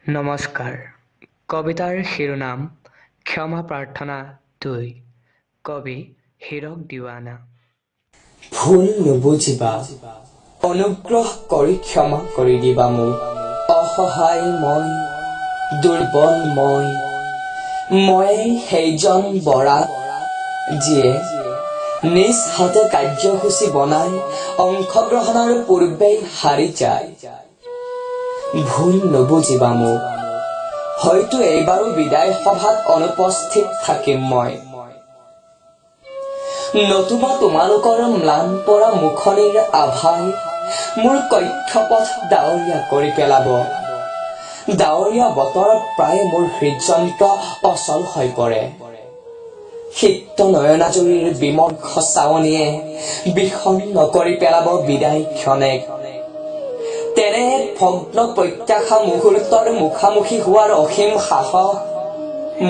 নমস্কাৰ। কবিতাৰ শিৰোনাম ক্ষমা প্ৰাৰ্থনা 2। কবি হীৰক দিৱানা। ভুল নুবুজিবা, অনুগ্ৰহ কৰি ক্ষমা কৰি দিবা মোক। অসহায় মই, দুৰ্বল ময়েই সেইজন বৰাত যিয়ে নিজ হাতে কাৰ্যসূচী বনাই অংশগ্ৰহণৰ পূৰ্বেই হাৰি যায়। ভুল নুবুজিবা মোক, হয়তো এইবাৰো বিদায় সভাত অনুপস্থিত থাকিম মই, নতুবা তোমালোকৰ ম্লান পৰা মুখনিৰ আভাই মোৰ কক্ষপথ ডাৱৰীয়া কৰি পেলাব। ডাৱৰীয়া বতৰত প্ৰায় মোৰ হৃদযন্ত্ৰ অচল হৈ পৰে। সিক্ত নয়নাজুৰিৰ বিমৰ্ষ চাৱনিয়ে বিষণ্ণ কৰি পেলাব বিদায় ক্ষণেক। তেনে ভগ্ন প্ৰত্যাশা মুহূৰ্তৰ মুখামুখি হোৱাৰ অসীম সাহস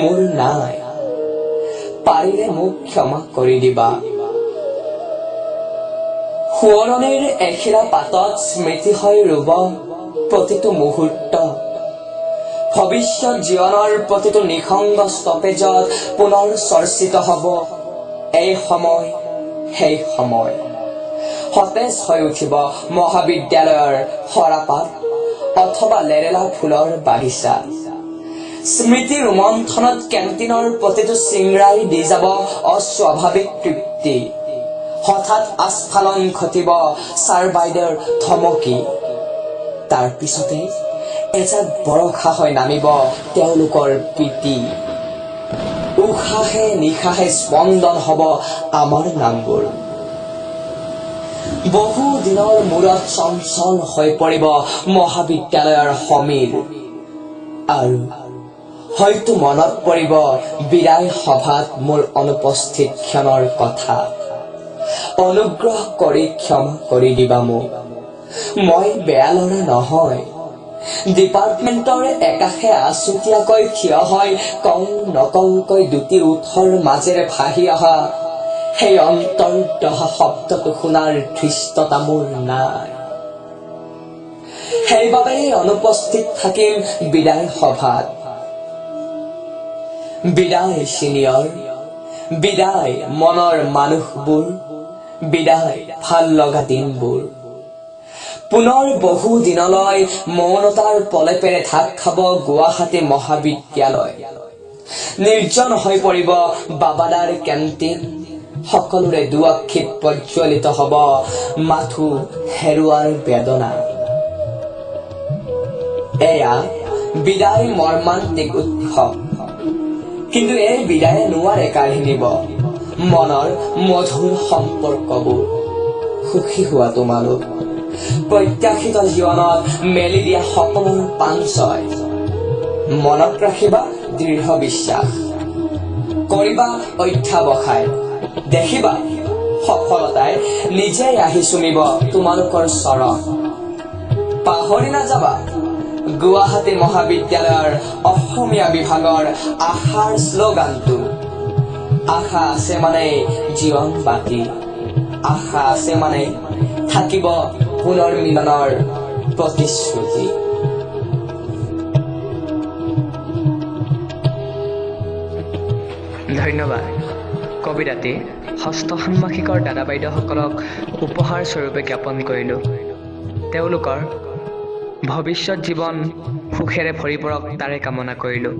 মোৰ নাই। পাৰিলে মোক ক্ষমা কৰি দিবা। সোঁৱৰণিৰ এখিলা পাতত স্মৃতি হৈ ৰুব প্ৰতিটো মুহূৰ্ত। ভৱিষ্যত জীৱনৰ প্ৰতিটো নিসংগ ষ্টপেজত পুনৰ চৰ্চিত হব এই সময়, সেই সময়। সতেজ হৈ উঠিব মহাবিদ্যালয়ৰ সৰাপাত অথবা লেৰেলা ফুলৰ বাগিচা। স্মৃতি ৰোমন্থনত কেণ্টিনৰ প্ৰতিটো চিংৰাই দি যাব অস্বাভাৱিক তৃপ্তি। হঠাৎ আস্ফালন ঘটিব ছাৰ বাইদেউৰ ধমকি। তাৰ পিছতে এজাক বৰষা হৈ নামিব তেওঁলোকৰ প্ৰীতি। উশাহে নিশাহে স্পন্দন হব আমাৰ নামবোৰ। বহু দিনৰ মূৰত চঞ্চল হৈ পৰিব মহাবিদ্যালয়ৰ সমীৰ। আৰু হয়তো মনত পৰিব বিদায় সভাত মোৰ অনুপস্থিত ক্ষণৰ কথা। অনুগ্ৰহ কৰি ক্ষমা কৰি দিবা মোক। মই বেয়া ল'ৰা নহয়। ডিপাৰ্টমেণ্টৰ একাষে আছুতীয়াকৈ থিয় হৈ কওঁ নকওঁকৈ দুটি ওঠৰ মাজেৰে ভাহি অহা সেই অন্তৰ্দহা শব্দটো শুনাৰ ধৃষ্টতা মোৰ নাই। সেইবাবেই অনুপস্থিত থাকিম বিদায় সভাত। বিদায় চিনিয়ৰ, বিদায় মনৰ মানুহবোৰ, বিদায় ভাল লগা দিনবোৰ। পুনৰ বহু দিনলৈ মৌনতাৰ পলেপেৰে ঢাক খাব গুৱাহাটী মহাবিদ্যালয়। নিৰ্জন হৈ পৰিব বাবাদাৰ কেণ্টিন। সকলোৰে দুআক্ষিত প্ৰজ্বলিত হব মাথো হেৰুৱাৰ বেদনা। এয়া বিদায় মৰ্মান্তিক উৎসৱ। কিন্তু এই বিদায়ে নোৱাৰে কাঢ়ি নিব মনৰ মধুৰ সম্পৰ্কবোৰ। সুখী হোৱা তোমালোক। প্ৰত্যাশিত জীৱনত মেলি দিয়া সপোনৰ পাঞ্চয়। মনত ৰাখিবা দৃঢ় বিশ্বাস। কৰিবা অধ্যাৱসায়। দেখিবা সফলতাই নিজেই আহি চুমিব তোমালোকৰ চৰণ। পাহৰি নাযাবা গুৱাহাটী মহাবিদ্যালয়ৰ অসমীয়া বিভাগৰ আশাৰ শ্লোগানটো। আশা আছে মানে জীৱন বাকী। আশা আছে মানে থাকিব পুনৰ মিলনৰ প্ৰতিশ্ৰুতি। ধন্যবাদ। কবিতাটি ষষ্ঠ ষান্মাসিকৰ দাদা বাইদেউসকলক উপহাৰ স্বৰূপে জ্ঞাপন কৰিলোঁ। তেওঁলোকৰ ভৱিষ্যত জীৱন সুখেৰে ভৰি পৰক তাৰে কামনা কৰিলোঁ।